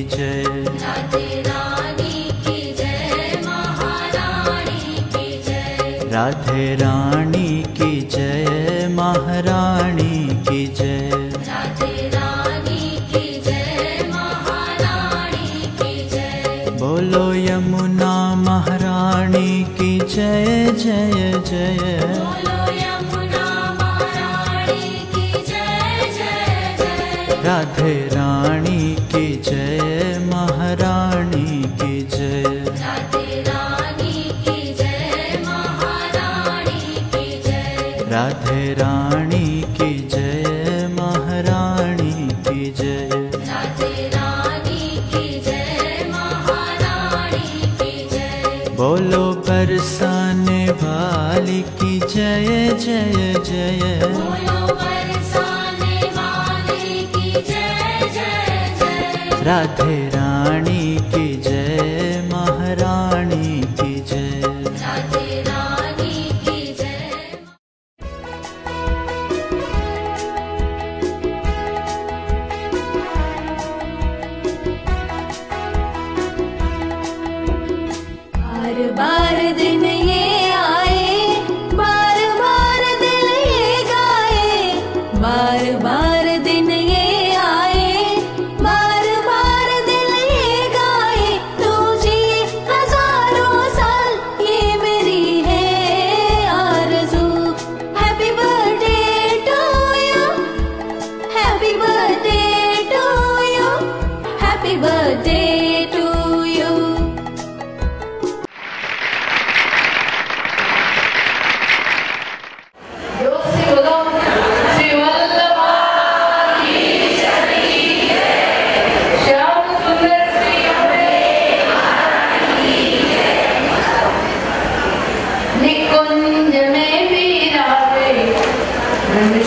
जय। राधे रानी की जय महारानी की जय। राधे रानी की जय महारानी की जय। राधे रानी की जय महारानी की जय। बोलो यमुना महारानी की जय जय जय। बोलो यमुना महारानी की जय जय जय। राधे रानी की जय महारानी की जय। राधे रानी की जय महारानी की जय। राधे रानी की जय महारानी की जय। राधे रानी की जय महारानी की जय। बोलो बरसाने वाली की जय जय जय। बोलो बरसाने वाले की जय जय जय। राधे रानी की जय महारानी की जय। राधे रानी की जय। बार बार दिन ये आए, बार बार दिल ये गाए। बार बार दिन ये आए, बार बार दिल ये गाए। तू जी हजारों साल ये मेरी है आरज़ू। Happy birthday to you, happy birthday to you, happy birthday to you. निकुंज में भी राधे,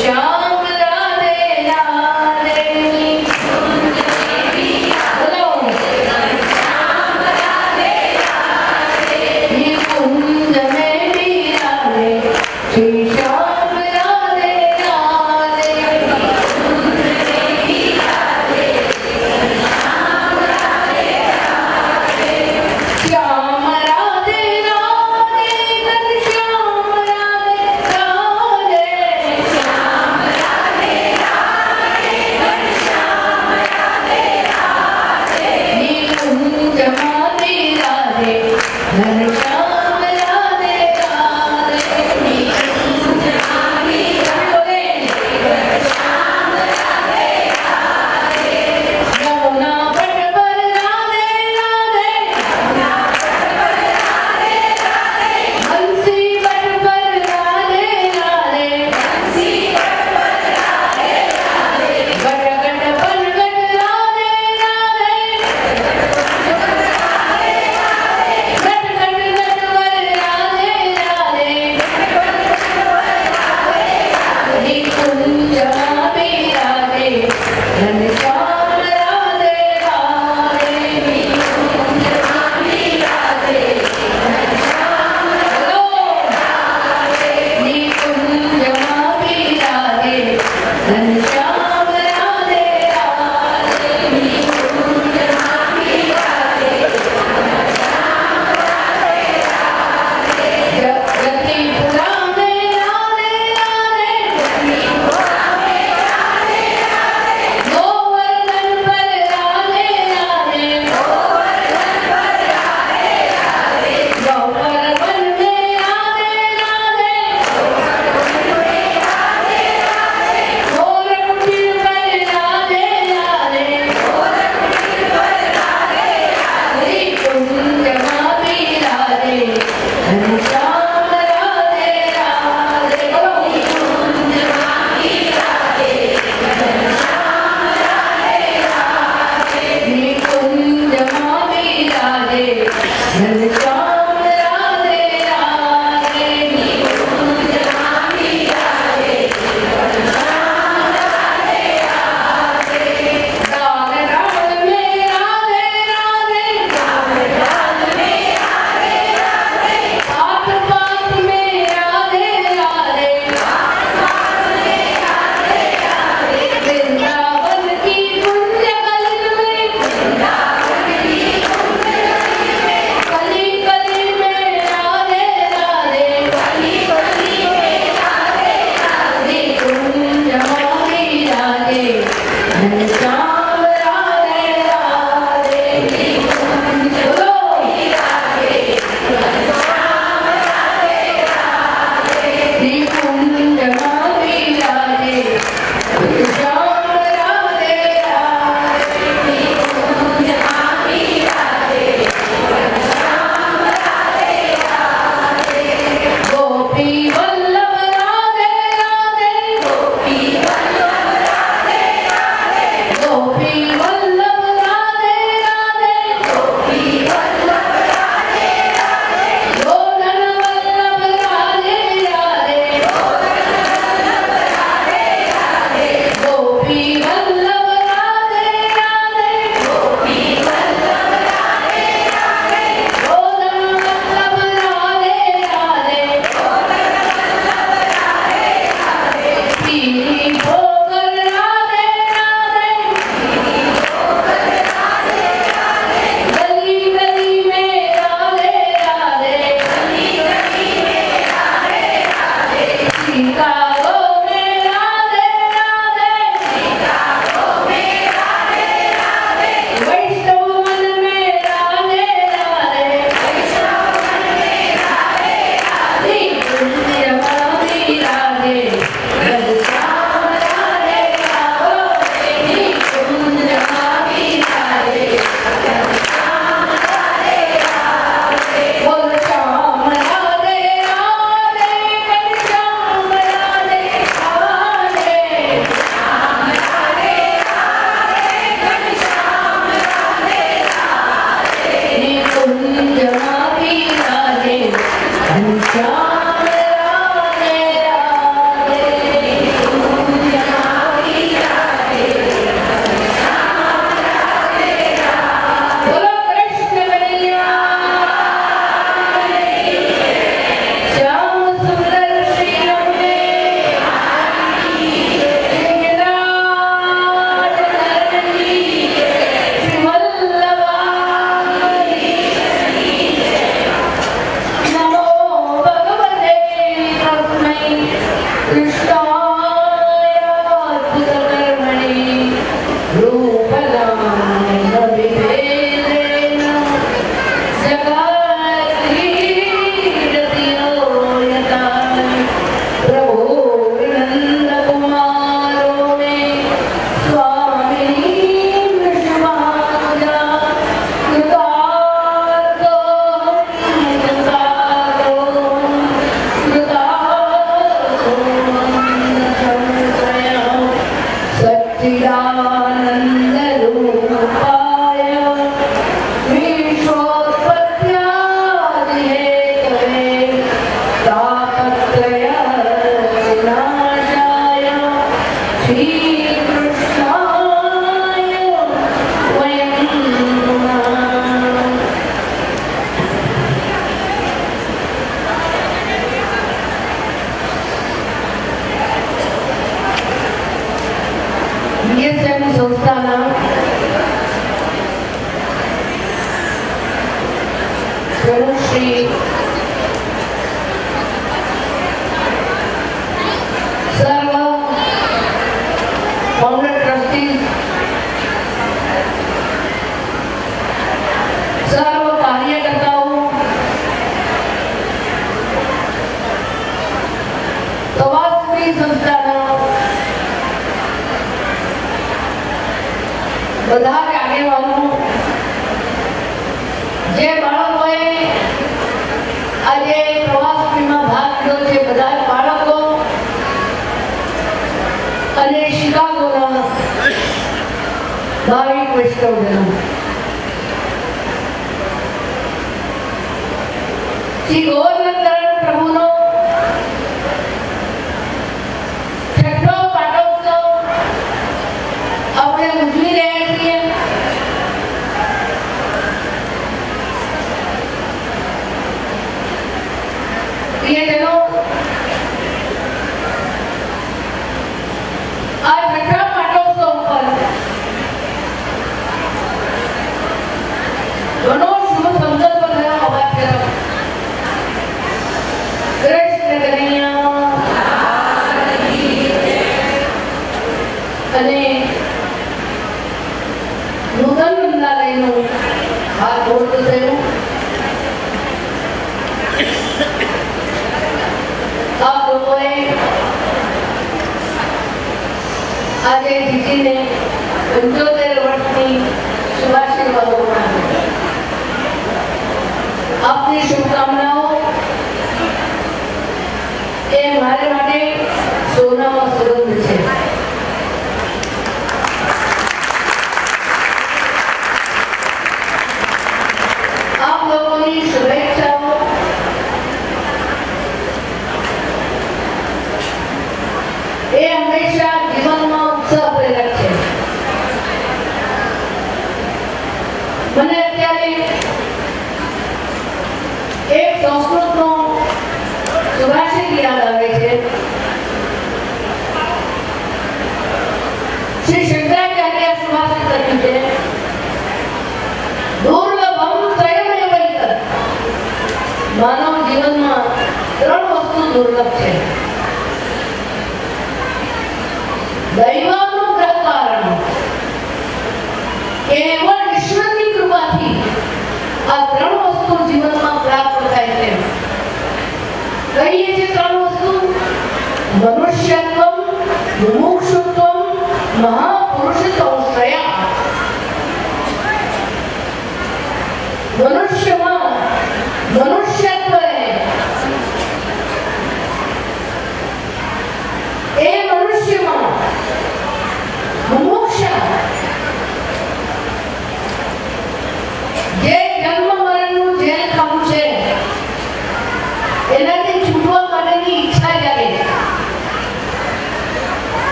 श्याम राधे राधे। निकुंज में भी निकुंज में भी राधे, श्री श्याम राधे राधे। श्याम राधे राधे, घनश्याम राधे राधे। श्याम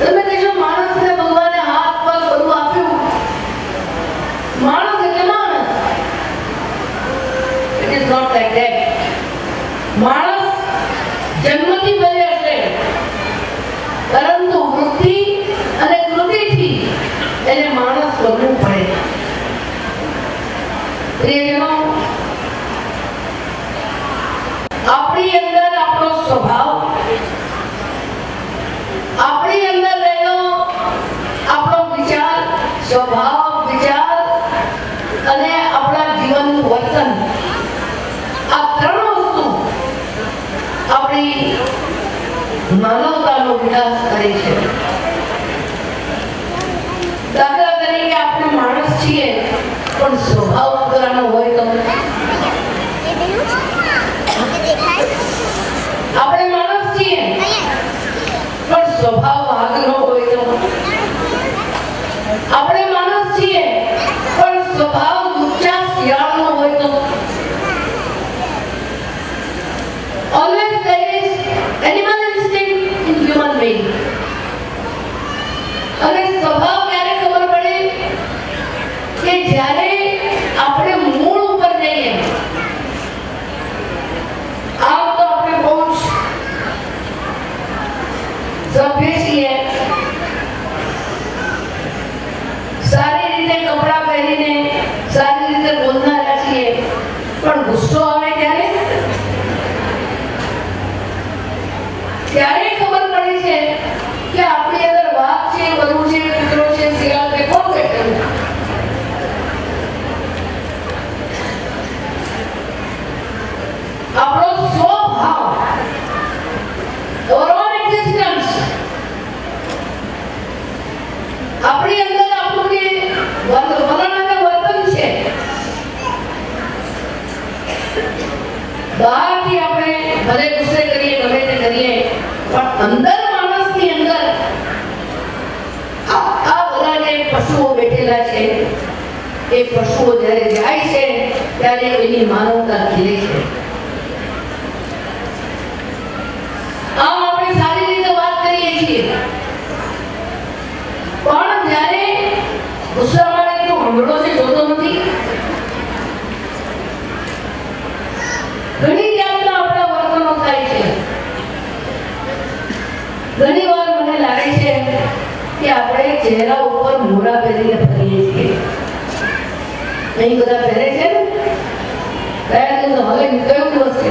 તમે કહેશો માણસને ભગવાને હાથ પગ બધું આપ્યું not like that. માણસ જન્મથી ભલે હશે, પરંતુ વૃત્તિ અને કૃતિથી એને માણસ બનવું પડે. પ્રિયજનો, આપણી અંદર આપણો સ્વભાવ, આપણી અંદર રહેલો આપણો વિચાર, સ્વભાવ, વિચાર અને આપણા જીવનનું વર્તન, આ ત્રણ વસ્તુ આપણી માનવતાનો વિકાસ કરે છે. દાખલા તરીકે આપણે માણસ છીએ પણ સ્વભાવ કૂતરાનો હોય તો, આપણે માણસ છીએ પણ સ્વભાવ વાઘનો હોય તો, આપણે માણસ છીએ પણ સ્વભાવ ઊંચા શિયાળનો હોય તો, always there is animal instinct in human being. અને સ્વભાવ ક્યારે ખબર પડે કે જ્યારે આપણે મૂળ ઉપર જઈએ. આમ તો આપણે બહુ જ સભ્ય છીએ, સારી રીતે કપડાં પહેરીને સારી રીતે બોલનારા છીએ, પણ ગુસ્સો આવે ત્યારે ખબર પડે છે કે આપણી અંદર વાઘ છે, વરુ છે, કૂતરો છે, શિયાળ છે, કોણ બેઠેલું? આપણો સ્વભાવ, our own existence, આપણી અંદર આપણું જે વલણ અને વર્તન છે, બહારથી આપણે ભલે ગુસ્સે કરીએ, ગમે તે કરીએ, પણ અંદર માણસની અંદર આ બધા જે પશુઓ બેઠેલા છે, એ પશુઓ જ્યારે જાય છે ત્યારે એની માનવતા ખીલે છે. આમ આપણે સારી રીતે વાત કરીએ છીએ, પણ જ્યારે ગુસ્સામાં તો હંગડો છે જોતો નથી. ઘણી જાતના આપણા વર્તનો થાય છે. ઘણી વાર મને લાગે છે કે આપણે ચહેરા ઉપર મોરા પહેરીને ફરીએ છીએ. અહીં બધા પહેરે છે ને, કયા દિવસ હવે કયો દિવસ છે?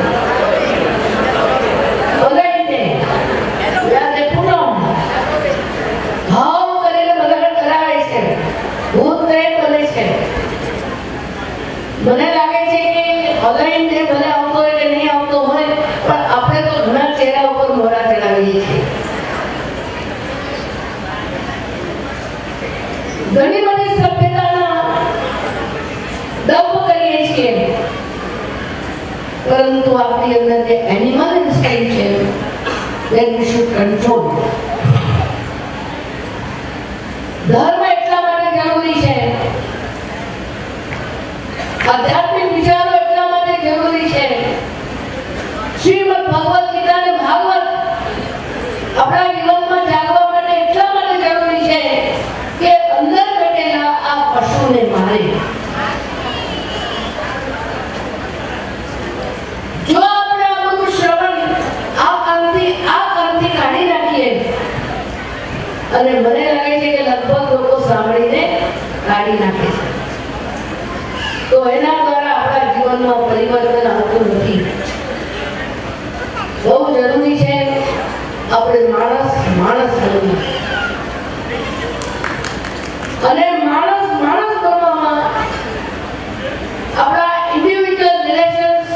મને લાગે છે કે ઓનલાઈન જે ભલે આવતો હોય કે નહીં આવતો હોય, પણ આપણે તો ઘણા ચહેરા ઉપર મોરા ચડાવીએ છીએ. ઘણી બધી સભ્યતાના દંભ કરીએ છીએ, પરંતુ આપણી અંદર જે એનિમલ ઇન્સ્ટિંક્ટ છે, that we should control. ધર્મ એટલા માટે જરૂરી છે, આધ્યાત્મિક વિચારો એટલા માટે જરૂરી છે, શ્રીમદ ભગવદ ગીતા અને ભાગવત આપણા જીવનમાં જાગવા માટે એટલા માટે જરૂરી છે કે અંદર બેઠેલા આ પશુને મારે. જો આપણે આ બધું શ્રવણ આ કામથી કાઢી નાખીએ, અને મને લાગે છે કે લગભગ લોકો સાંભળીને કાઢી નાખે છે, તો એના દ્વારા આપણા જીવનમાં પરિવર્તન આવતું નથી. બહુ જરૂરી છે આપણે માણસ બનવું, અને માણસ બનવામાં આપણા ઇન્ડિવિડ્યુઅલ રિલેશન્સ,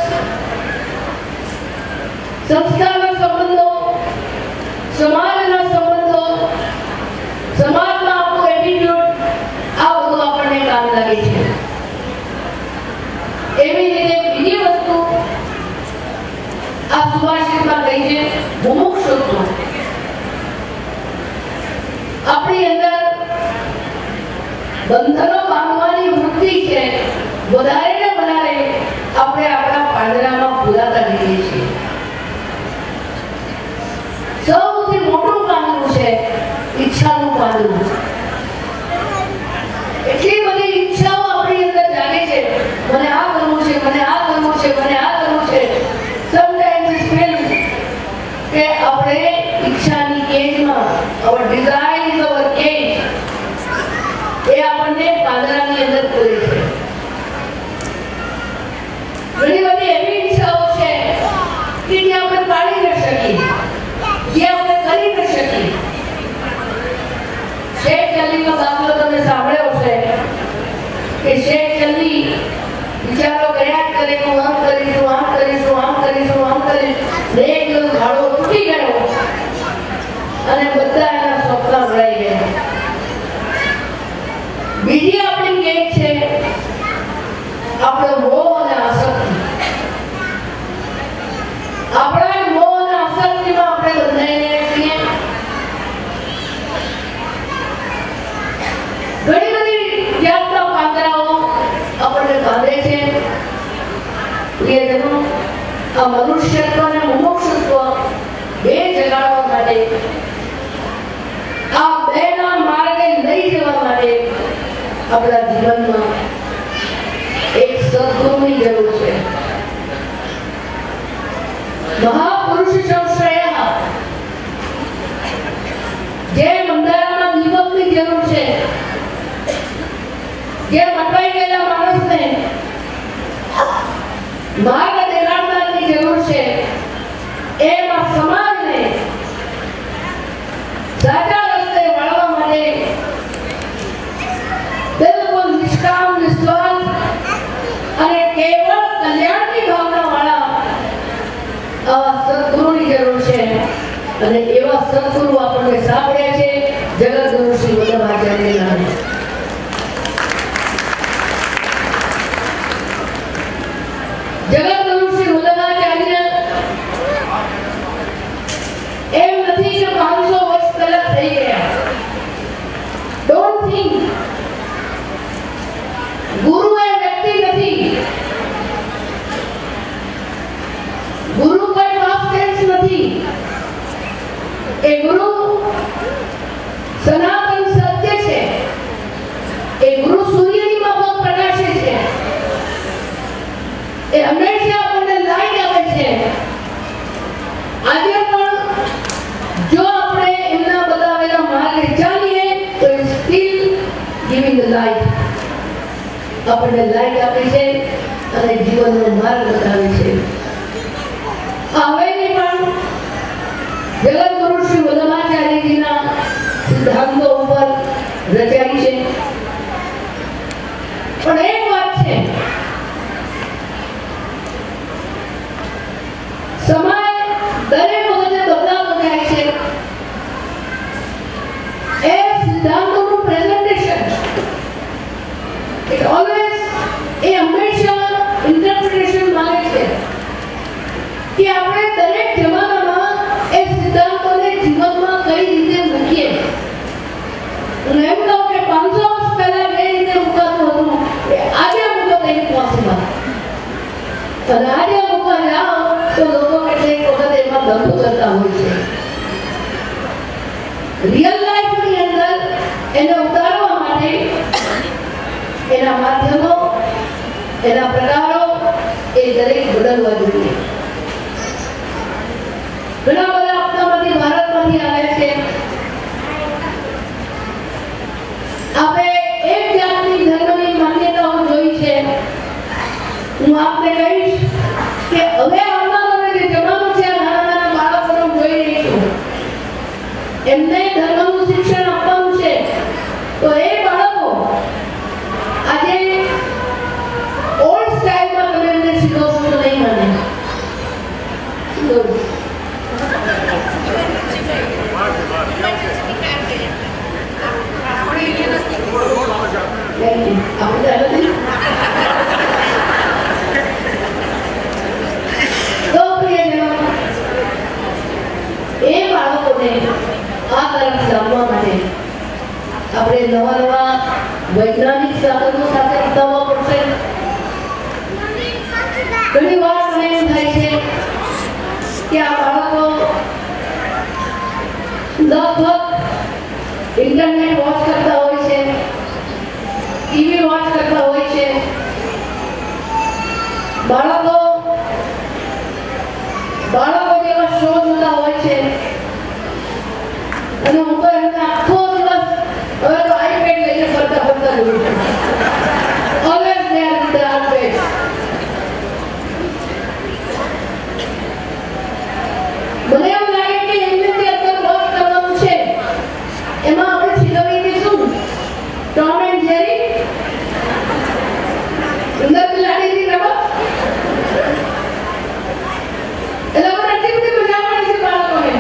સંસ્થાના સંબંધો, સમાજના સંબંધો, સમાજમાં આપણું એટીટ્યુડ, આ બધું આપણને કામ લાગે છે. એવી રીતે બીજી વસ્તુ આ સુભાષિતમાં કહી છે, મુમુક્ષુત્વ. આપણી અંદર બંધનો બાંધવાની વૃત્તિ છે, વધારે ને વધારે આપણે આપણા પાંજરામાં ભૂલાતા જઈએ છીએ. સૌથી મોટું પાંદડું છે ઈચ્છાનું પાંદડું. એટલી બધી ઈચ્છાઓ આપણી અંદર જાગે છે, મને આ કરવું છે, મને આ કરવું છે, મને આ our desire is our cage. એ આપણને પાંજરાની અંદર પૂરે છે. ઘણી બધી એવી ઈચ્છાઓ છે કે જે આપણે પાડી ન શકીએ, જે આપણે કરી ન શકીએ. શેખ અલીનો દાખલો તમે સાંભળ્યો છે કે શેખ અલી વિચારો કર્યા કરે કે આમ કરીશું, આમ કરીશું, આમ કરીશું, આમ કરીશું. એક દિવસ ઘાડો તૂટી ગયો અને બધા એના સ્વપ્ન ભરાઈ ગયા. બીજી આપણી કેક છે આપણો મોહ અને આસક્તિ. આપણા મોહ અને આસક્તિમાં આપણે બંધાઈને છીએ. ઘણી બધી જાતના પાંજરાઓ આપણને બાંધે છે. પ્રિયજનો, આ મનુષ્યત્વ અને મુમુક્ષુત્વ બે જગાડવા માટે, આ બેના માર્ગે લઈ જવા માટે આપણા જીવનમાં એક સદગુરુની જરૂર છે. મહાપુરુષ સંશ્રય, જે મંદારામાં દીપકની જરૂર છે, જે મટવાઈ ગયેલા માણસને માર્ગ દેખાડનારની જરૂર છે, એમાં સમાજને સાચા રસ્તે વાળવા માટે બિલકુલ નિષ્કામ, નિસ્વાર્થ અને કેવળ કલ્યાણની ભાવના વાળા આવા સદગુરુની જરૂર છે. અને એવા સદગુરુ આપણને સાંભળ્યા છે જગતગુરુ શ્રી વલ્લભાચાર્યના. જગતગુરુ શ્રી વલ્લભાચાર્ય એમ નથી કે 500 વર્ષ પહેલા થઈ ગયા. Don't think. ગુરુ એ વ્યક્તિ નથી, ગુરુ કોઈ પાસ્ટ ટેન્સ નથી. એ ગુરુ સનાતન સત્ય છે. એ ગુરુ સૂર્યની માફક પ્રકાશે છે. એ હંમેશા આપણને લાઈટ આપે છે. આજે પણ જો આપણે એમના બતાવેલા માર્ગે ચાલીએ તો એ સ્ટીલ ગિવિંગ ધ લાઈટ. આપણને લાઈટ આપે છે અને જીવનનો માર્ગ બતાવે છે. હવેની પણ જગતગુરુ શ્રી વલ્લભાચાર્યજીના સિદ્ધાંતો ઉપર રચાઈ છે. પણ એક વાત છે, સમય દરેક વખતે બદલાતો જાય છે. એ સિદ્ધાંતોનું પ્રેઝન્ટેશન it always એ હંમેશા ઇન્ટરપ્રિટેશન માંગે છે કે આપણે દરેક જમાનામાં એ સિદ્ધાંતોને જીવનમાં કઈ રીતે મૂકીએ. હું એમ કહું કે 500 વર્ષ પહેલા જે રીતે મૂકાતું હતું એ આજે મૂકો તો ઇમ્પોસિબલ. અને આજે મૂકવા જાઓ તો લોકો કેટલીક વખત એમાં ધંધો કરતા હોય છે. રિયલ લાઈફની અંદર એને ઉતારવા માટે એના માધ્યમો, એના પ્રકારો એ દરેક બદલવા જોઈએ. ઘણા બધા આપણામાંથી ભારતમાંથી આવ્યા છે. આપણે એક જાતની ધર્મની માન્યતાઓ જોઈ છે. હું આપને કહીશ કે હવે આવનારો જે જમાનો છે, નાના નાના બાળકોને હું જોઈ રહી છું, એમને ધર્મનું શિક્ષણ આપવાનું છે. તો એ બાળકો આજે ઓલ્ડ સ્ટાઇલમાં તમે એમને શીખવશો તો નહીં માને. એ બાળકોને આ તરફ લાવવા માટે આપણે નવા નવા વૈજ્ઞાનિક સાધનો સાથે વિતાવવા પડશે. ઘણી વાર મને એમ થાય છે કે આ બાળકો લગભગ ઇન્ટરનેટ વોચ કરતા હોય છે, ટીવી વોચ કરતા હોય છે. બાળકો જેવા શો જોતા હોય છે અને અને હું તો એમને આખો દિવસ હવે તો આઈપેડ લઈને ફરતા ફરતા જોઉં છું. Always there with the iPad. મને એવું લાગે કે એમને જે અત્યારે વોચ કરવાનું છે એમાં આપણે શીખવી દઈશું ટોમ એન્ડ જેરી, ઉંદર બિલાડીની રમત. એ લોકોને એટલી બધી મજા પડે છે બાળકોને.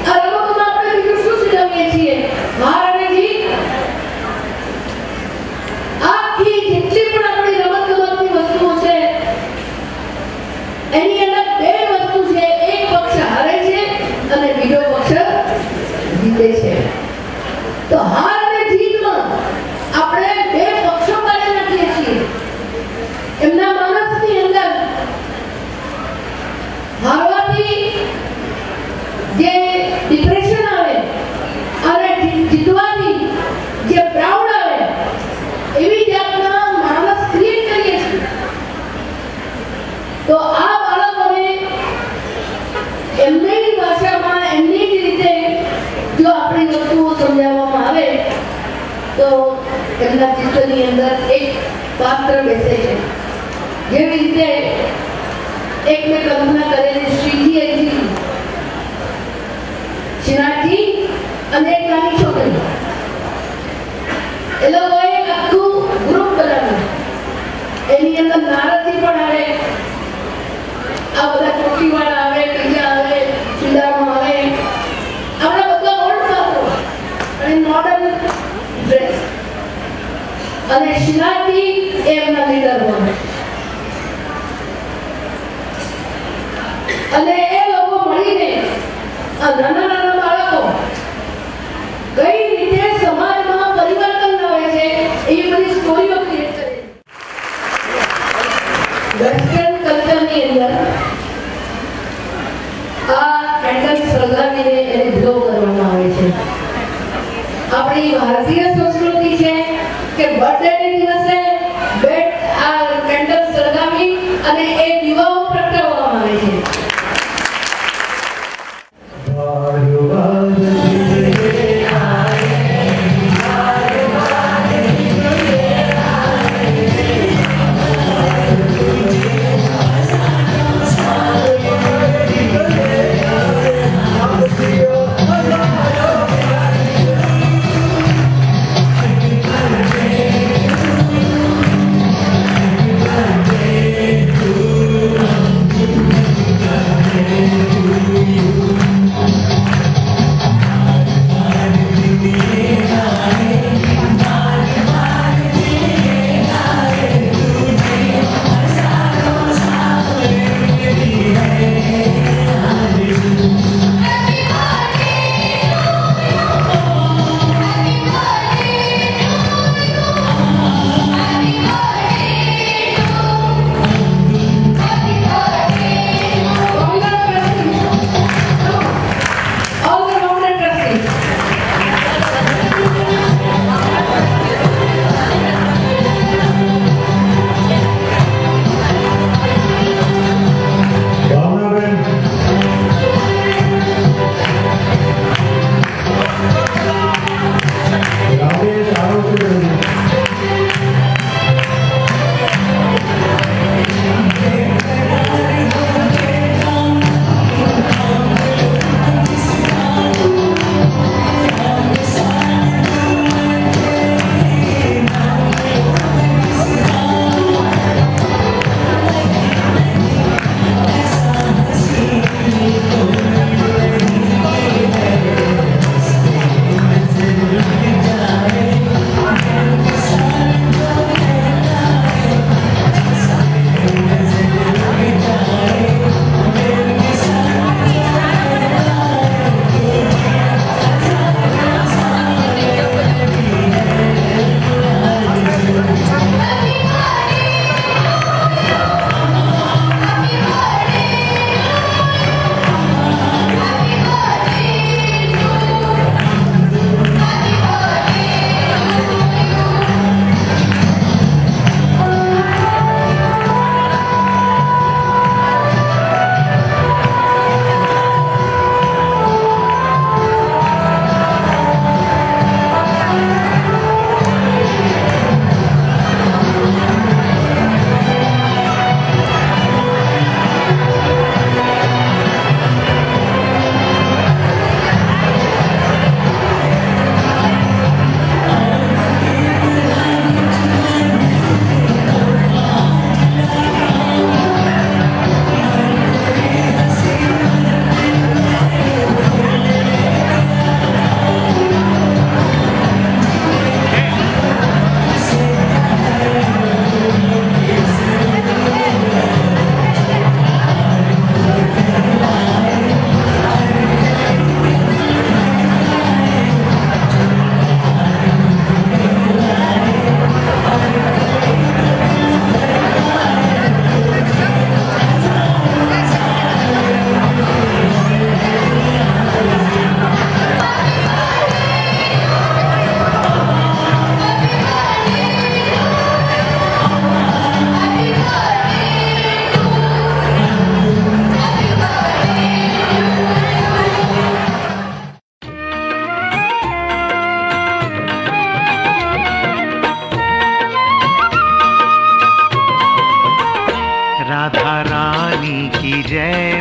આ રમતમાં આપણે બીજું શું શીખવીએ છીએ? હાર અને જીત. આખી જેટલી પણ આપણી રમતગમતની વસ્તુઓ છે એની અંદર બે વસ્તુ છે. એક પક્ષ હારે છે અને બીજો પક્ષ જીતે છે. તો હાર અને જીતમાં આપણે બે પક્ષો કાઢી નાખીએ છીએ. એમના માણસની અંદર હારવાથી જે ડિપ્રેશન આવે અને જીતવાથી જે પ્રાઉડ આવે એવી જાતના માણસ ક્રિએટ કરીએ છીએ. તો આ બાળકોને એમની ભાષામાં એમની જ રીતે જો આપણી વસ્તુઓ સમજાવવામાં આવે તો એમના ચિત્રની અંદર એક પાત્ર બેસે છે. જેવી રીતે એક મેં કલ્પના કરેલી શ્રીજી એજી, શ્રીનાથજી અને એક નાની છોકરી, એ લોકોએ એક આખું ગ્રુપ બનાવ્યું. એની અંદર નારદજી પણ આવે, આ બધા ચોટીવાળા આવે, બીજા આવે, સુદામા આવે, આપણા બધા ઓલ્ડ પાત્રો અને મોડર્ન ડ્રેસ. અને શ્રીનાથજી એમના લીડર બને. અને એ લોકો મળીને આ નાના નાના બાળકો કઈ રીતે સમાજમાં પરિવર્તન લાવે છે એ બધી સ્ટોરીઓ ક્રિએટ કરે. વેસ્ટર્ન કલ્ચરની અંદર આ કેન્ડલ સળગાવીને એને ગ્લો કરવામાં આવે છે. આપણી ભારતીય સંસ્કૃતિ છે કે બર્થડે દિવસે આ કેન્ડલ સળગાવી અને એ દીવાઓ પ્રગટાવવામાં આવે છે.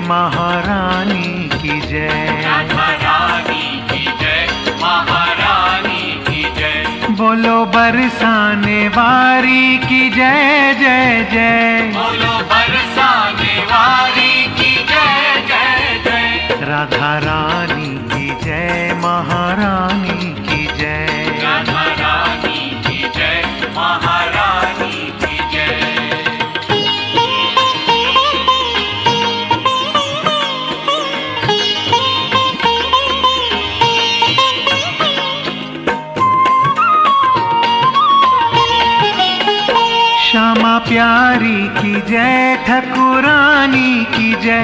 महारानी की जय, राधा रानी की जय, महारानी की जय। बोलो बरसाने वारी की जय जय जय, बोलो बरसाने वाली की जय जय जय। राधा रानी की जय, महारानी की जय, राधा रानी की जय, महारानी की जय। श्यामा प्यारी की जय, ठकुरानी की जय,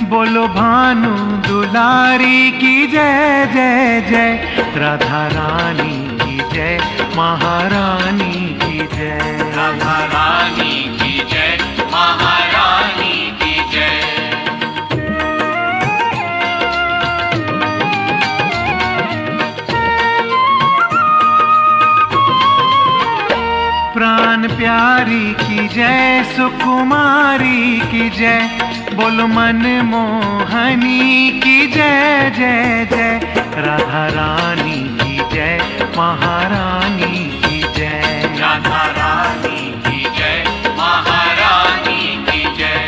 बोलो भानु दुलारी की जय जय जय। राधा रानी की जय, महारानी की जय, राधा रानी की जय, महारानी की जय। प्राण प्यारी की जय, सुकुमारी की जय, बोलो मन मोहनी की जय जय जय। राधा रानी की जय, महारानी की जय, राधा रानी की जय, महारानी की जय।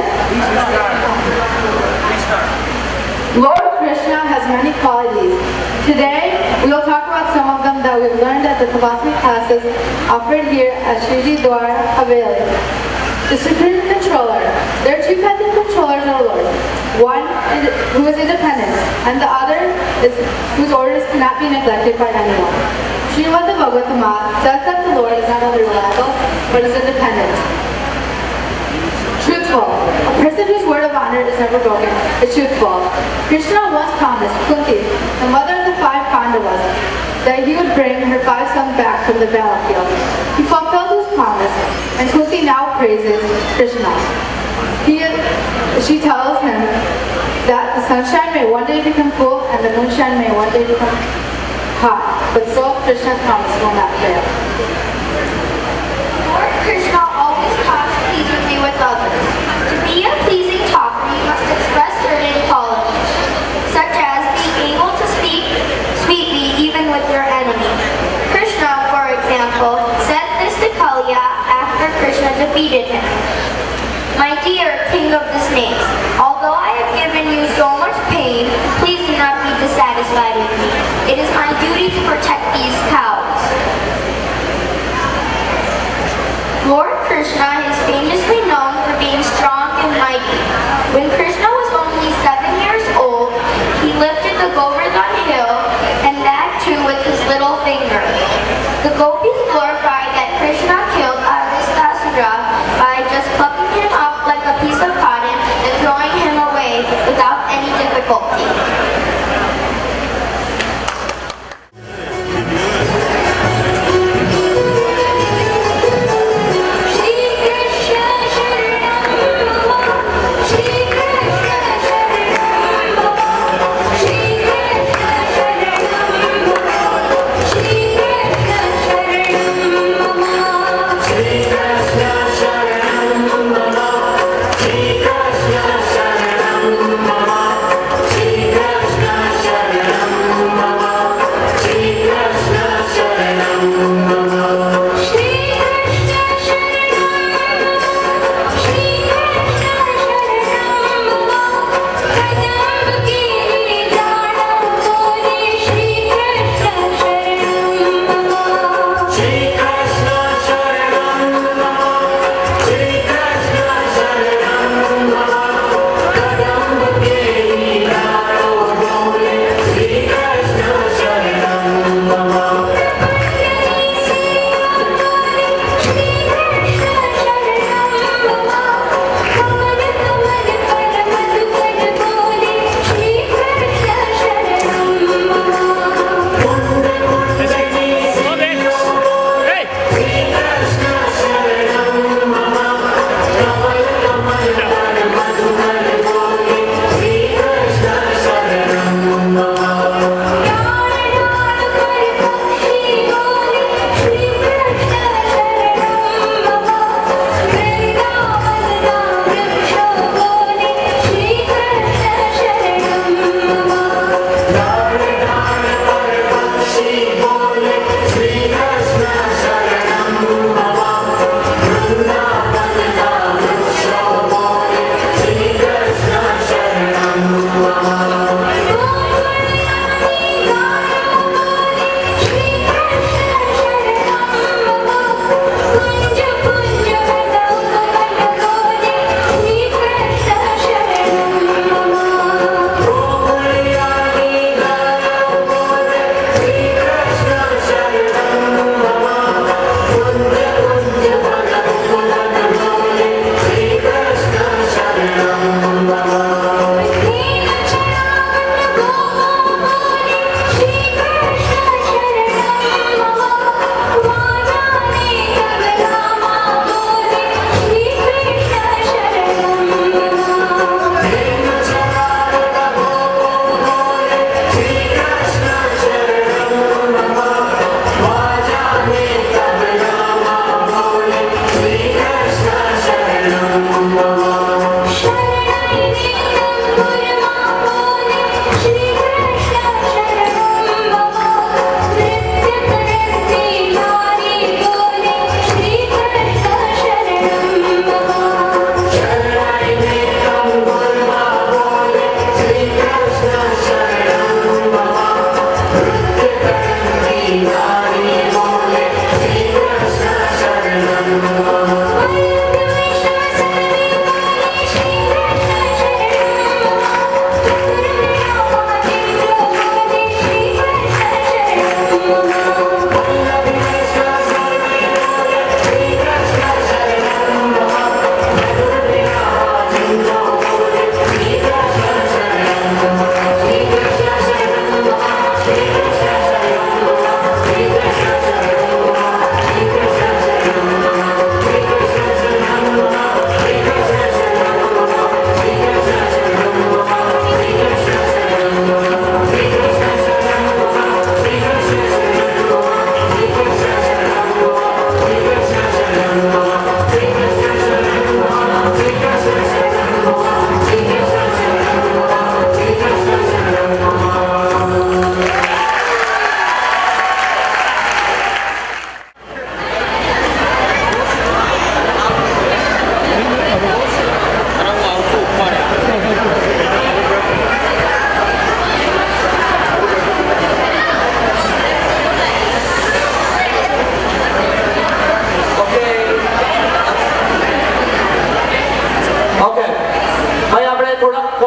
Yes? Lord Krishna has many qualities. Today, we will talk about some of them that we've learned at the philosophy classes offered here at Shriji Dwar Haveli. The Supreme Controller. There are two kinds of controllers of the Lord. One who is independent, and the other is whose orders cannot be neglected by anyone. Srimad Bhagavatam says that the Lord is not only reliable, but is independent. Truthful. A person whose word of honor is never broken is truthful. Krishna once promised Kunti, the mother of the 5 Pandavas, that he would bring her 5 sons back from the battlefield. He fulfilled his promise, and Kunti now praises Krishna. She tells him that the sunshine may one day become cool and the moonshine may one day become hot, but so Krishna's promise will not fail. Lord Krishna always talks pleasantly with others. To be a pleasing talker, you must express certain qualities, such as being able to speak sweetly even with your enemy. Krishna, for example, said this to Kaliya after Krishna defeated him. My dear king of the snakes, although I have given you so much pain, please do not be dissatisfied with me. It is my duty to protect these cows. Lord Krishna is famously known for being strong and mighty. When Krishna was only 7 years old, he lifted the Govardhan hill, and that too with his little finger. The gopis glorified that Krishna killed Aristasura by just plucking him up like a piece of cotton and throwing him away without any difficulty. Shri Krishna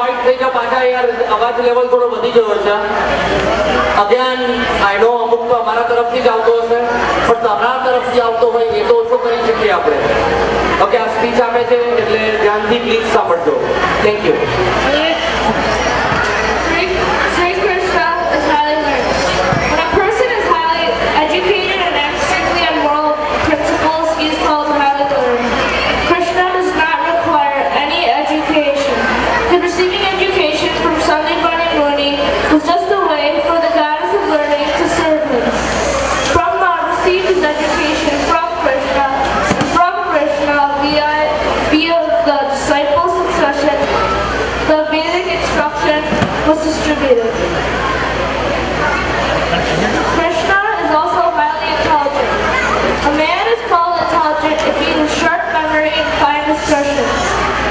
quite થઈ જાઓ પાછા યાર, અવાજ level થોડો વધી ગયો છે. Again I નો અમુક તો અમારા તરફથી જ આવતો હશે, પણ તમારા તરફથી આવતો હોય એ તો ઓછો કરી શકીએ આપણે. ઓકે, આ સ્પીચ આપે છે એટલે ધ્યાનથી પ્લીઝ સાંભળજો. Thank you. Sri Krishna is highly learned. When a person is highly educated and acts strictly on moral principles, he is called highly learned. Krishna does not require any education. His receiving education from Sandipani Muni was just a way for the goddess of learning to serve him. Brahma received his education from Krishna, and from Krishna via the disciple succession, the Vedic instruction was distributed. Krishna is also highly intelligent. A man is called intelligent if he has sharp memory and fine discretion.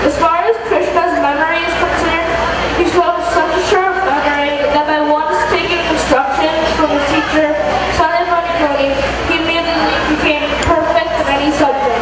As far as Krishna's memory is concerned, he showed such a sharp memory that by once taking instructions from his teacher, Sandipani Muni, he immediately became perfect in any subject.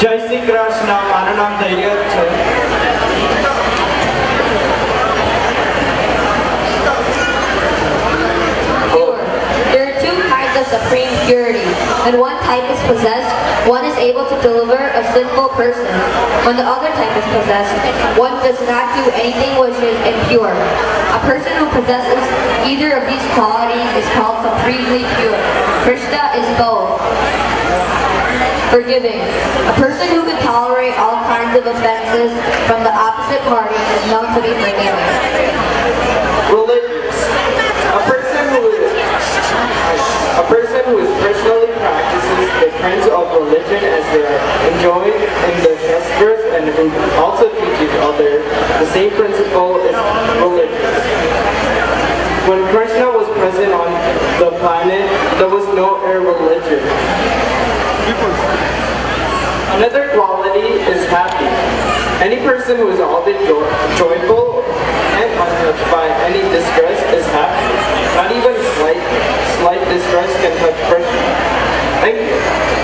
જય શ્રી કૃષ્ણ. મારું નામ ધૈર્ય છે. There are two kinds of supreme purity. When one type is possessed, one is able to deliver a sinful person. When the other type is possessed, one does not do anything which is impure. A person who possesses either of these qualities is called supremely pure. Krishna is both. Forgiving. A person who can tolerate all kinds of offenses from the opposite party is known to be forgiving. Religious. A person who is personally practices the kinds of religion as they are enjoined in the Shastras and who also teaches others the same principle is religion. When Krishna was present on the planet, there was no religion. Another quality is happy. Any person who is always joyful and untouched by any distress is happy. Not even slight distress can touch Krishna. Thank you.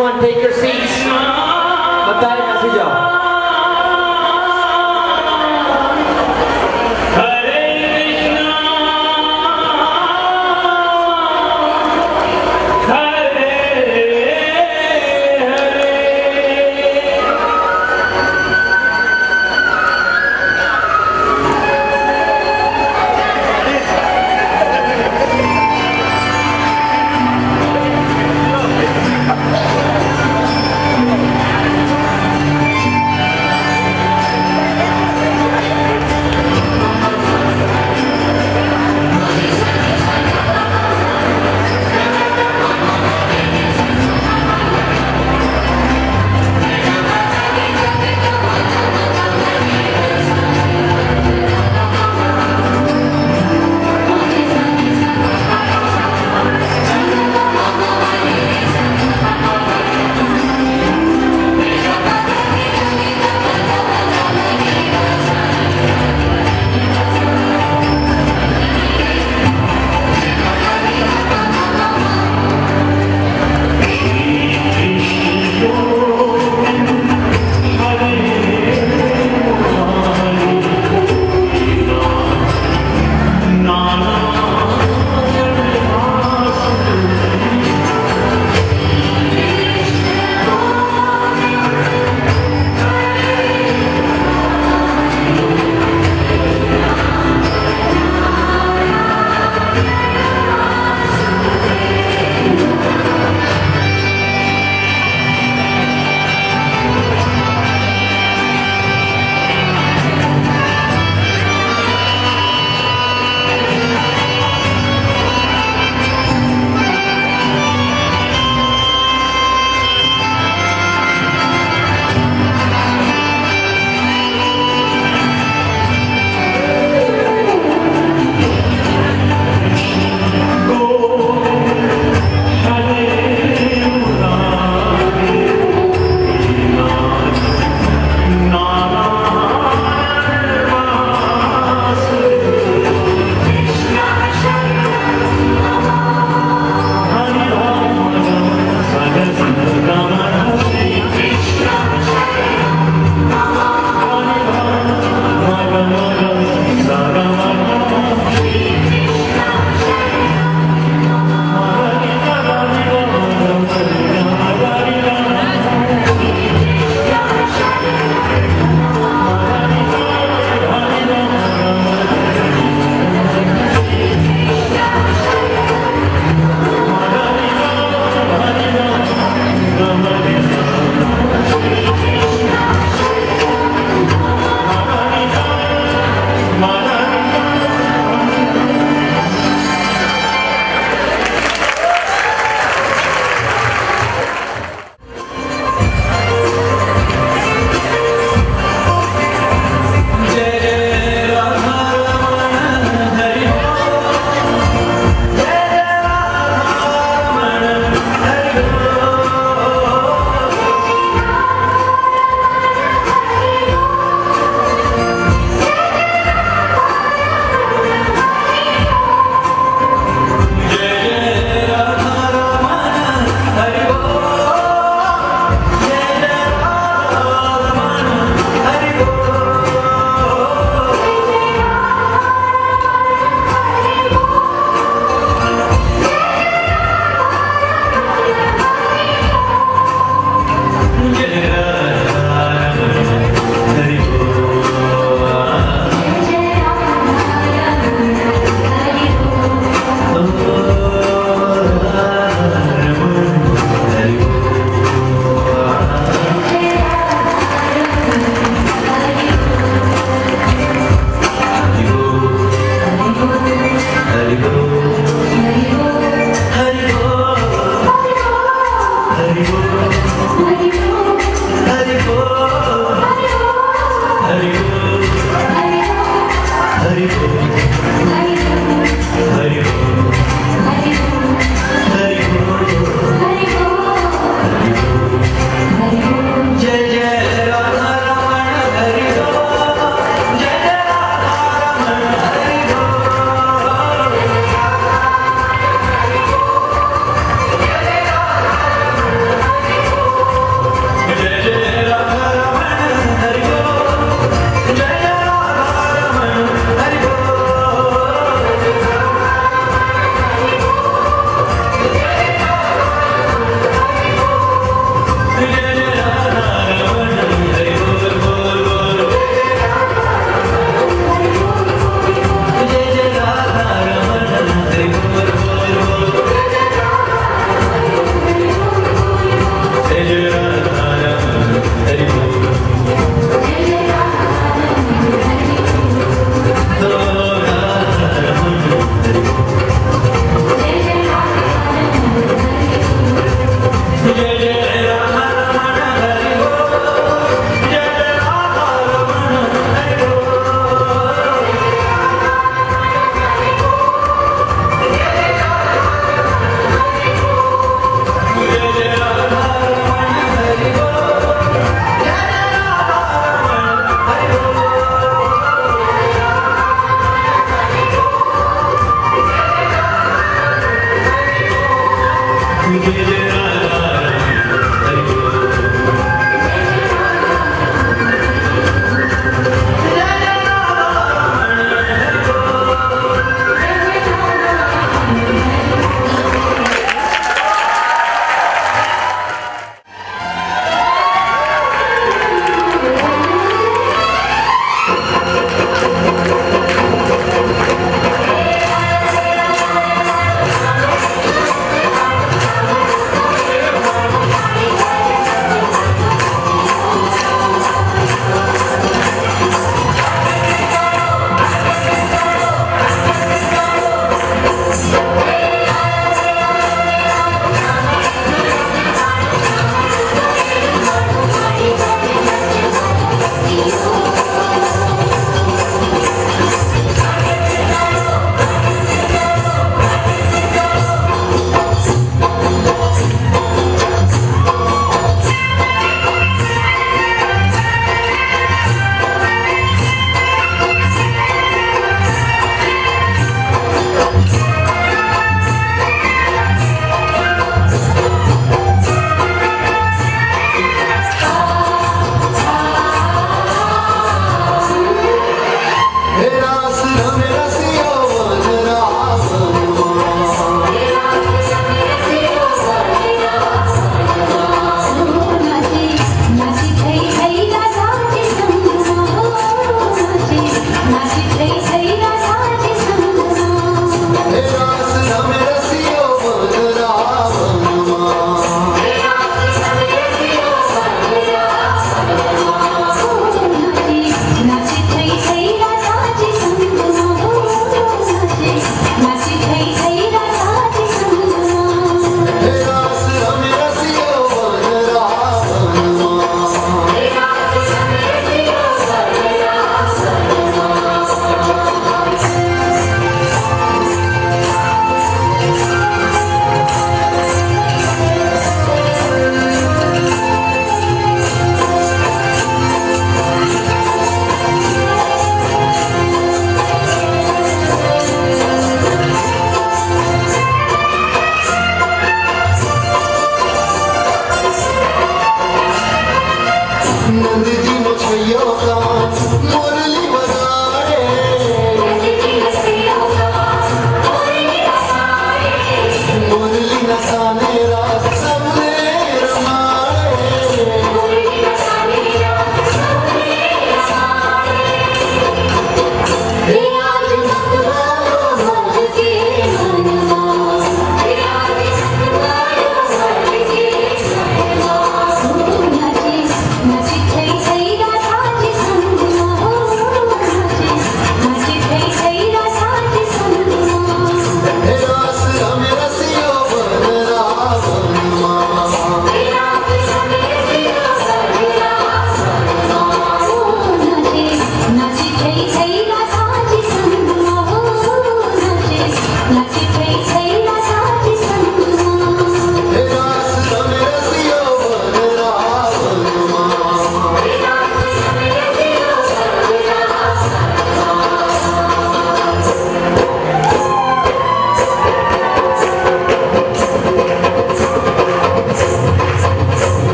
everyone take your seats. બધાએ બેસી જાઓ.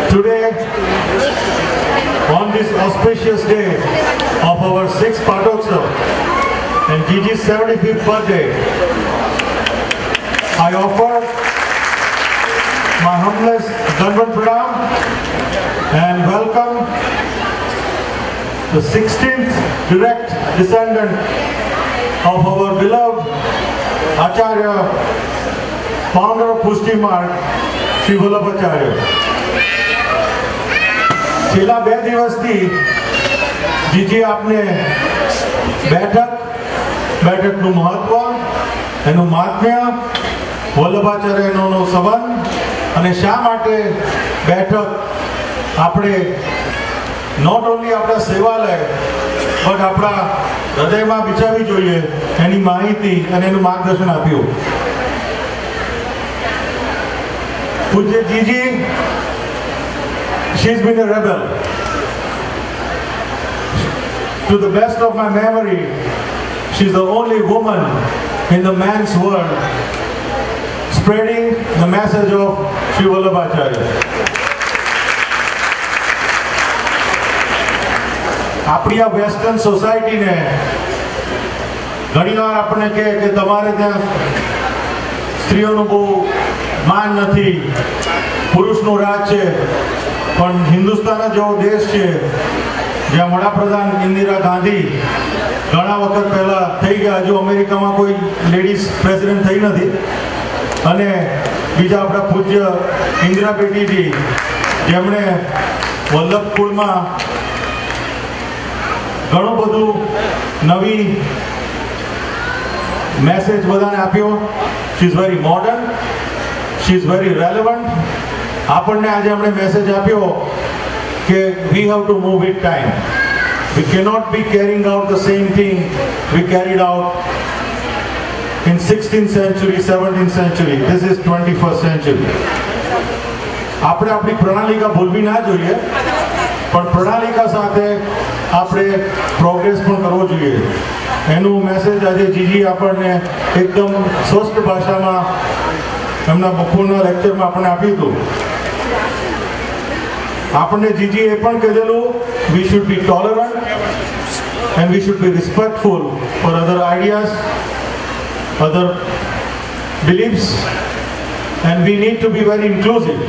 Today, on this auspicious day of our 6th Padotsav and Gigi Jiji's 75th birthday, I offer my humblest Dandavat Pranam and welcome the 16th direct descendant of our beloved Acharya, founder of Pushti Marg, Sri Vallabhacharya. છેલ્લા 2 દિવસથી જીજી આપને બેઠકનું મહત્વ, એનું મહાત્મ્ય, વલ્લભાચાર્યનો સંબંધ અને શા માટે બેઠક આપણે નોટ ઓનલી આપણા સેવાલય બટ આપણા હૃદયમાં બિછાવી જોઈએ એની માહિતી અને એનું માર્ગદર્શન આપ્યું. પૂજ્ય જીજી, she's been a rebel. To the best of my memory, she's the only woman in the man's world spreading the message of Sri Vallabhacharya. આપણી આ વેસ્ટર્ન સોસાયટીને ઘણીવાર આપણે કહે કે તમારે ત્યાં સ્ત્રીઓનું બહુ માન નથી, પુરુષનું રાજ છે, પણ હિન્દુસ્તાન જેવો દેશ છે જ્યાં વડાપ્રધાન ઇન્દિરા ગાંધી ઘણા વખત પહેલા થઈ ગયા, હજુ અમેરિકામાં કોઈ લેડીઝ પ્રેસિડેન્ટ થઈ નથી, અને બીજા આપણા પૂજ્ય ઇન્દિરા બેટીજી જેમણે વલ્લભકુળમાં ઘણું બધું નવી મેસેજ બધાને આપ્યો. She is very modern, she is very relevant. આપણને આજે એમણે મેસેજ આપ્યો કે we have to move with time. We cannot be carrying out the same thing we carried out in 16th century, 17th century. This is 21st century. આપણે આપણી પ્રણાલિકા ભૂલવી ના જોઈએ, પણ પ્રણાલિકા સાથે આપણે પ્રોગ્રેસ પણ કરવો જોઈએ. એનું મેસેજ આજે જીજી આપણને એકદમ સ્પષ્ટ ભાષામાં એમના બપોરના લેક્ચરમાં આપણને આપ્યું હતું. આપણને જીજી એ પણ કહેલું, we should be tolerant and we should be respectful for other ideas, other beliefs, and we need to be very inclusive.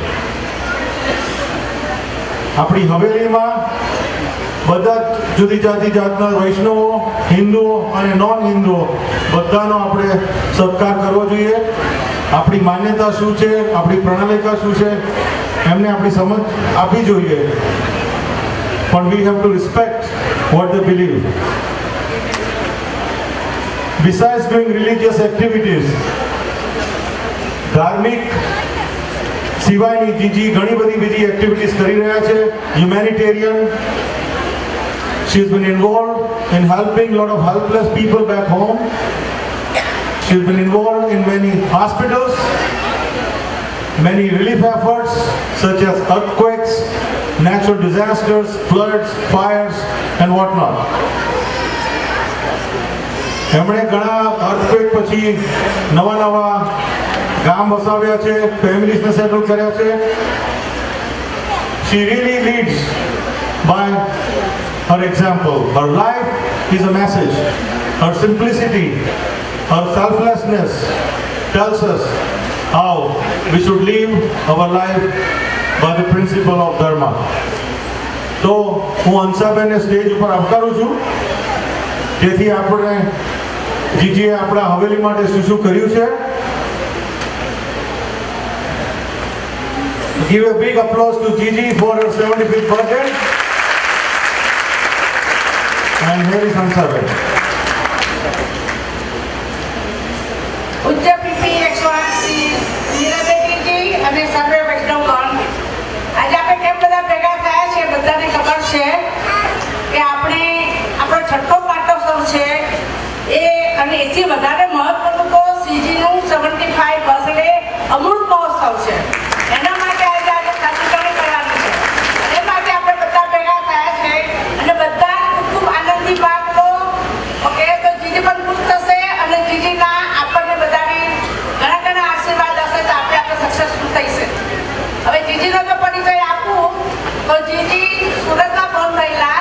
આપણી હવેલીમાં બધા જુદી જાતના વૈષ્ણવો, હિન્દુઓ અને નોન હિન્દુઓ બધાનો આપણે સત્કાર કરવો જોઈએ. આપણી માન્યતા શું છે, આપણી પ્રણાલિકા શું છે, એમને આપણી સમજ આપવી જોઈએ, પણ we have to respect what they believe. Besides doing religious activities, ધાર્મિક સિવાયની જીજી ઘણી બધી બીજી એક્ટિવિટીઝ કરી રહ્યા છે. Humanitarian, she's been involved in helping a lot of helpless people back home. She's been involved in many hospitals, many relief efforts such as earthquakes, natural disasters, floods, fires and whatnot. એમણે ઘણા earthquake પછી નવા ગામ વસાવ્યા છે, ફેમિલીઝને settle કર્યા છે. She really leads by her example. Her life is a message. Her simplicity, her selflessness tells us how we should live our life by the principle of dharma. તો હું હંસાબેનને સ્ટેજ ઉપર આવકારું છું, જેથી આપણે જીજીએ આપણા હવેલી માટે શું કર્યું છે. Give a big applause to Gigi for her 75th birthday. And here is Hansaben. ઉચ્ચ પીપી 180 નીરાબેટીજી અને સર્વે વૈષ્ણવગણ, આજે આપણે કેમ બધા ભેગા થયા છે બધાને ખબર છે કે આપણે આપણો છઠ્ઠો પાટોત્સવ છે એ, અને એથી વધારે મહત્વનું તો સીજીનું 75 બર્થડે અમૃત મહોત્સવ છે. એના માટે આજે ખાસ ઉજવણી કરવાની છે, એ માટે આપણે બધા ભેગા થયા છે અને બધા ખૂબ આનંદથી ભાગ લો. ઓકે, તો જીજી પણ ખુશ થશે અને જીજીના આપણને બધાને ઘણા આશીર્વાદ હશે તો આપણે સક્સેસફુલ થઈશે. હવે જીજીનો જો પરિચય આપું તો જીજી સુરતમાં ફોન થયેલા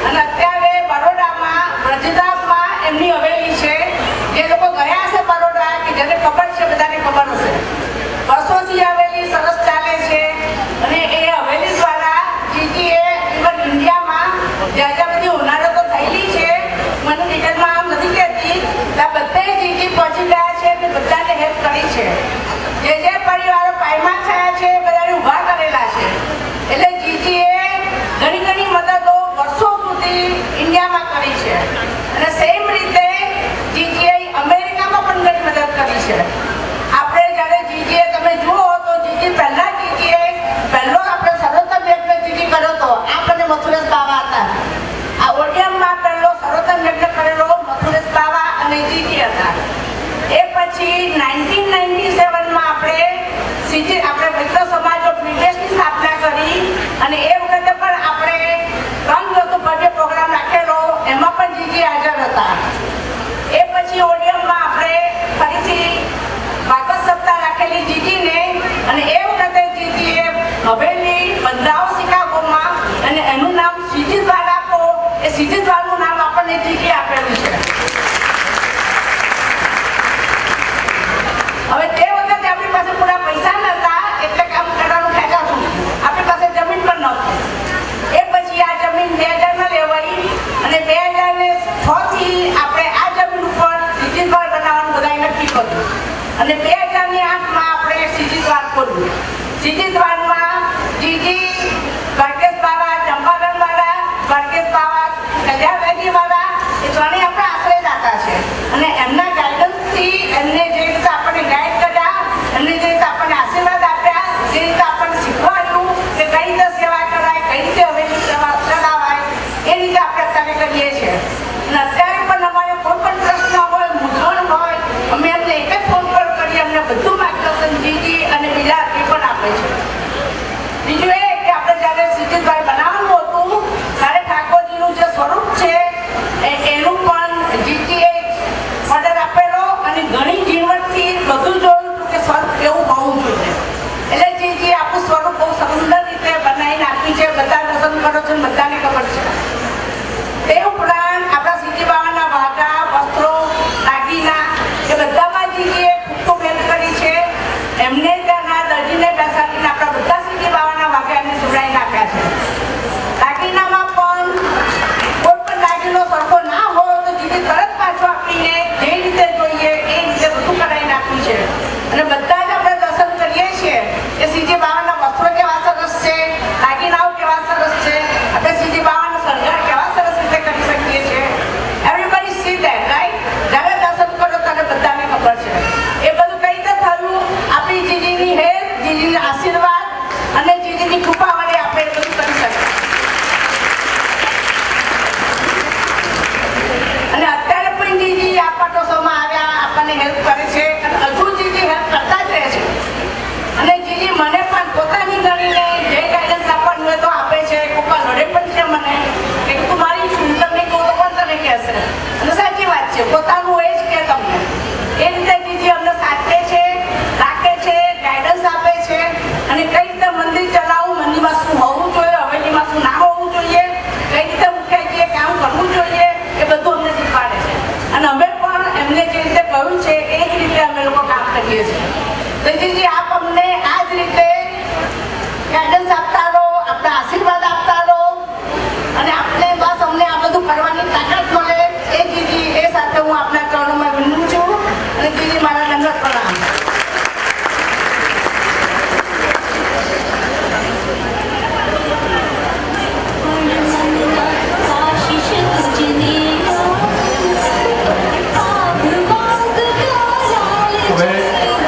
અને અત્યારે બરોડામાં વ્રજધામમાં એમની હવેલી છે જીજી આપણે વૈષ્ણવ સમાજ ઓફ વિદેશની સ્થાપના કરી અને એ વખતે પણ આપણે 3 દિવસનો ભવ્ય પ્રોગ્રામ રાખેલો, એમાં પણ જીજી હાજર હતા. એ પછી ઓડિયમમાં આપણે ફરીથી ભાગવત સપ્તાહ રાખેલી જીજીને, અને એ વખતે જીજીએ હવેલી બંધાવ શિકાગોમાં, અને એનું નામ સીજી દ્વાર આપો, એ સીજી દ્વારનું નામ આપણને જીજી આપેલું છે. હવે તે વખતે આપણી પાસે પૂરા પૈસા નતા, એટલે કામ કરવાનું ખેંચાતું, આપણી પાસે જમીન પણ નહોતી. એ પછી આ જમીન 2000માં લેવાઈ અને 2006 થી આપણે આ જમીન ઉપર સીજી દ્વાર બનાવવાનું બધાએ નક્કી કર્યું, અને 2008માં આપણે સીજી દ્વાર ખોલ્યું. સીજી દ્વારમાં જીજી, ગણકેશ બાવા, ચંપાબેન વાળા, ગણકેશ બાવા, કલ્યાણભાઈ વાળા, એ ત્રણેય આપણા આશ્રય દાતા છે, અને એમના ગાઈડન્સથી એમને જે રીતે આપણને ગાઈડ કર્યા, એમને જે રીતે આપણને આશીર્વાદ આપ્યા, જે રીતે આપણને શીખવાડ્યું કે કઈ રીતે સેવા કરાય, કઈ રીતે હવેલી ચલાવાય, એ રીતે આપણે અત્યારે કરીએ છીએ. અને અત્યારે પણ અમારે કોઈ પણ પ્રશ્ન હોય, મૂંઝવણ હોય, અમે એમને એક જ ફોન પર કરી અમને બધું માર્ગદર્શન જીજી અને બીજા એ પણ આપે છે. બીજું એ કે આપણે જ્યારે સીજી દ્વાર બનાવવાનું હતું ત્યારે ઠાકોરજીનું જે સ્વરૂપ છે એનું પણ જીજીએ ઓર્ડર આપેલો, અને ઘણી ઝીણવટથી બધું જોયું હતું કે સ્વરૂપ કેવું હોવું જોઈએ. એટલે જીજીએ આપણું સ્વરૂપ બહુ સુંદર રીતે બનાવીને આપી છે. બધા દર્શન કરો છો, બધાને ખબર છે. તે ઉપરાંત આપણા સીજી બાવાના વાઘા, વસ્ત્રો, દાગીના એ બધામાં જીજીએ ખૂબ મહેનત કરી છે. એમને ત્યાંના દરજીને બેસાડીને આપણા બધા સીજી બાવાના વાઘાને જોડાઈ નાખ્યા છે. દાગીનામાં પણ કોઈ પણ દાગીનો સરખો ના હોય તો જીજી તરત પાછો આપીને જે રીતે જોઈએ એ રીતે બધું કરાવી નાખ્યું છે. અને બધા જ આપણે દર્શન કરીએ છીએ કે સીજી બાવાના વસ્ત્રો કેવા સરસ છે, દાગીનાઓ કેવા સરસ છે, આપણે સીજી બાવાનો શણગાર કેવા સરસ રીતે કરી શકીએ છીએ. Everybody C that, right? જ્યારે દર્શન કરો ત્યારે બધાને ખબર છે. એ બધું કઈ રીતે થયું? આપણી જીજીની હેલ્પ, જીજીના આશીર્વાદ અને જીજીની કૃપા વડે આપણે એ બધું કરી શકીએ. અને અત્યારે પણ જીજી આ પાટોત્સવમાં આવ્યા, આપણને હેલ્પ કરે છે, અને હજુ જીજી હેલ્પ કરતા જ રહે છે. અને જીજી મને પણ પોતાની ગણીને જે ગાઈડન્સ આપવાનું હોય તો આપે છે. કોકા લડે પણ છે મને કે તું મારી છું, તમને કહું તો પણ તને કહેશે, અને સાચી વાત છે, પોતાનું એ જ કે તમને. એ રીતે જીજી અમને સાચવે છે, રાખે છે, ગાઈડન્સ આપે છે, અને કઈ રીતે મંદિર ચલાવવું, મંદિરમાં શું હોવું જોઈએ, હવેલીમાં શું ના હોવું જોઈએ, કઈ રીતે મુખ્યજીએ કામ કરવું જોઈએ, એ બધું અમને શીખવાડે છે. અને અમે પણ એમને જે રીતે કહ્યું છે એ જ રીતે અમે લોકો કામ કરીએ છીએ. તો જીજી આપ અમને આ જ રીતે ગાઈડન્સ આપતા રહો, આપણા આશીર્વાદ આપતા રહો, અને આપણે બસ અમને આ બધું કરવાની તાકાત મળે, એ જીજી એ સાથે હું આપના ચરણોમાં વિનવું છું. અને જીજી મારા દંડવત પ્રણામ.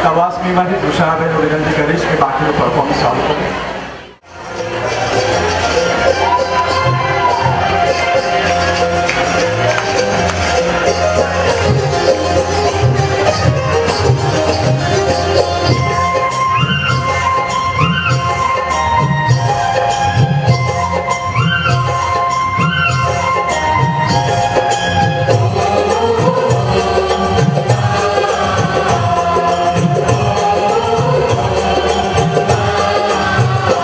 કવાસમીમાંથી તુષારભાઈને વિનંતી કરીશ કે બાકીનું પરફોર્મન્સ ચાલુ કરે. Oh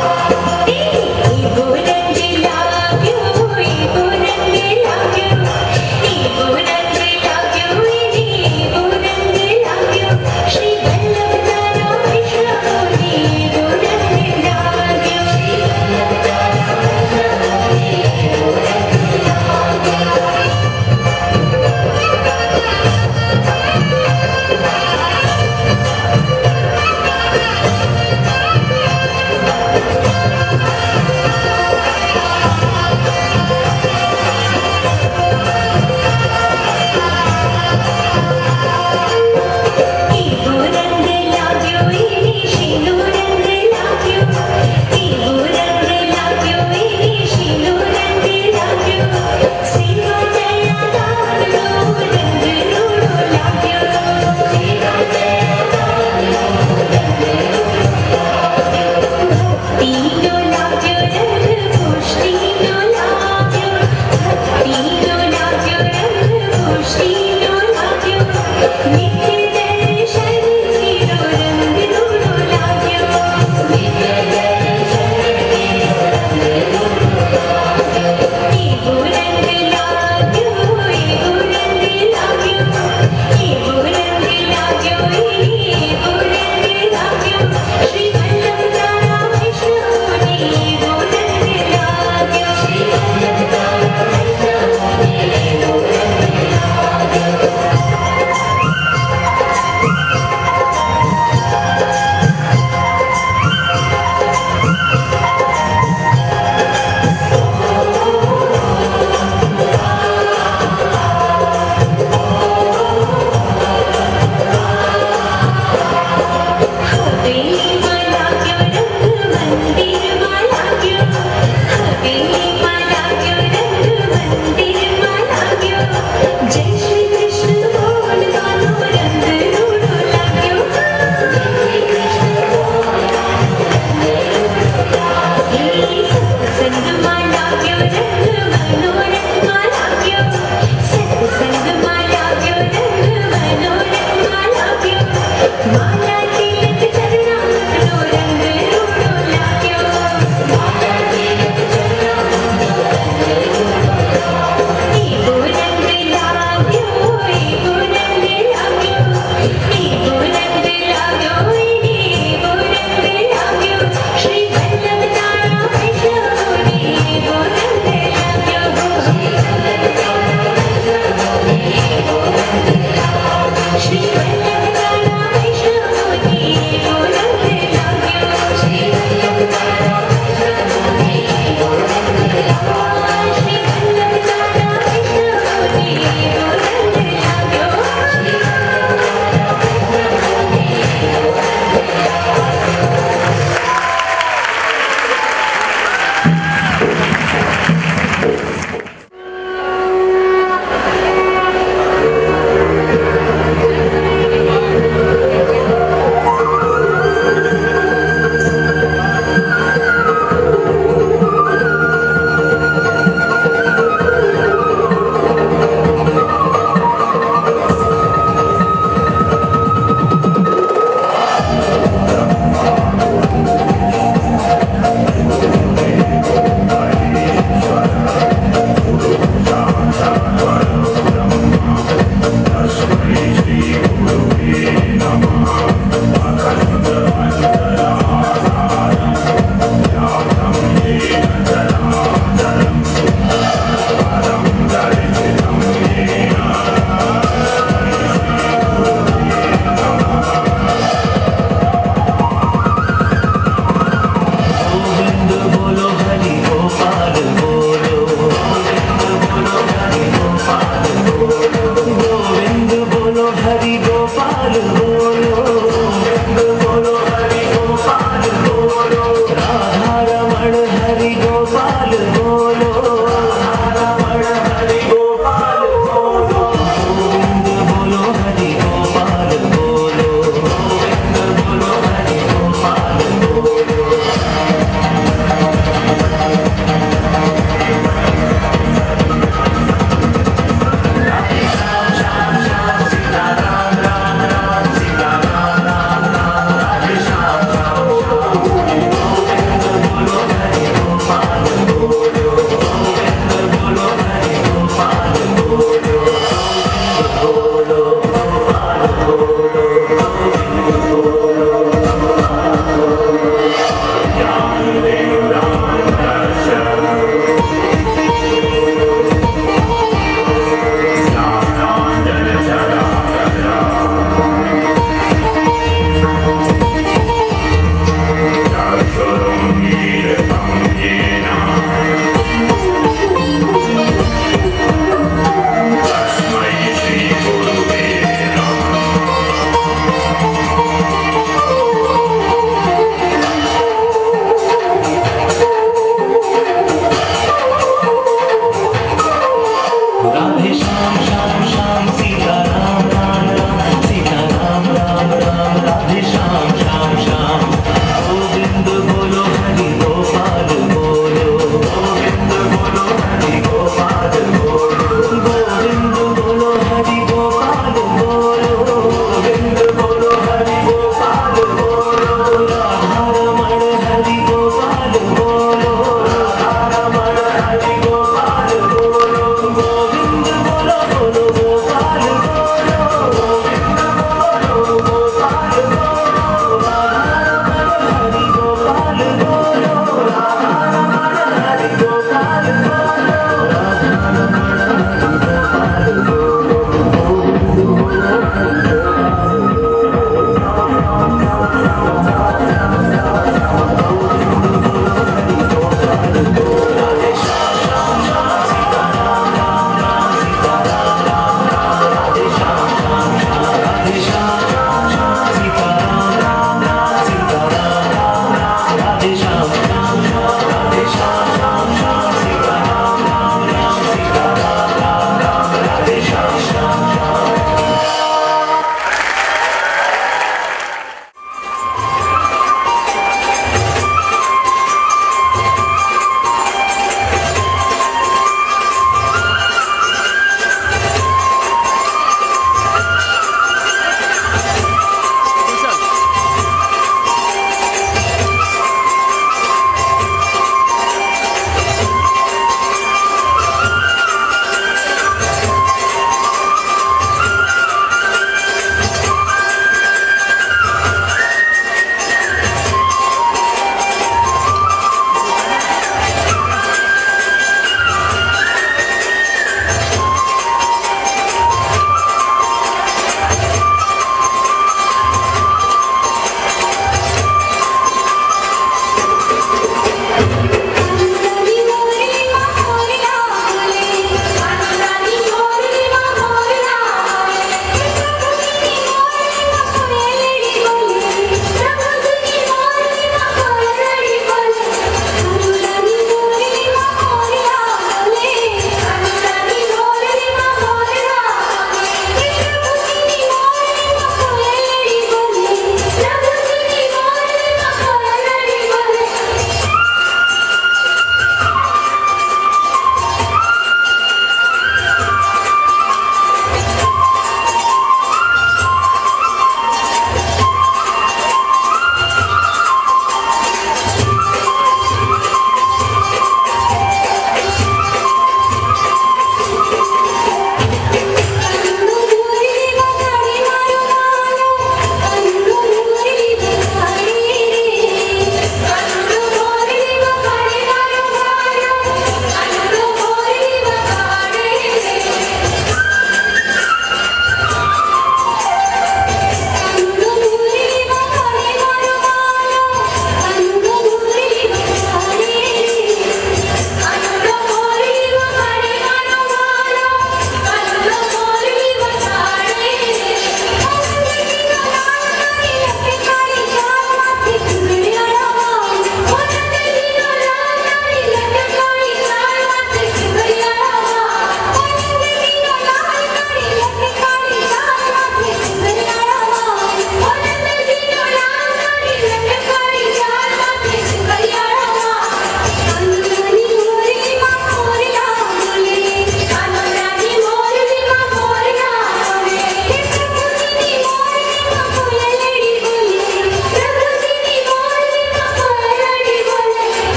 हरि बोल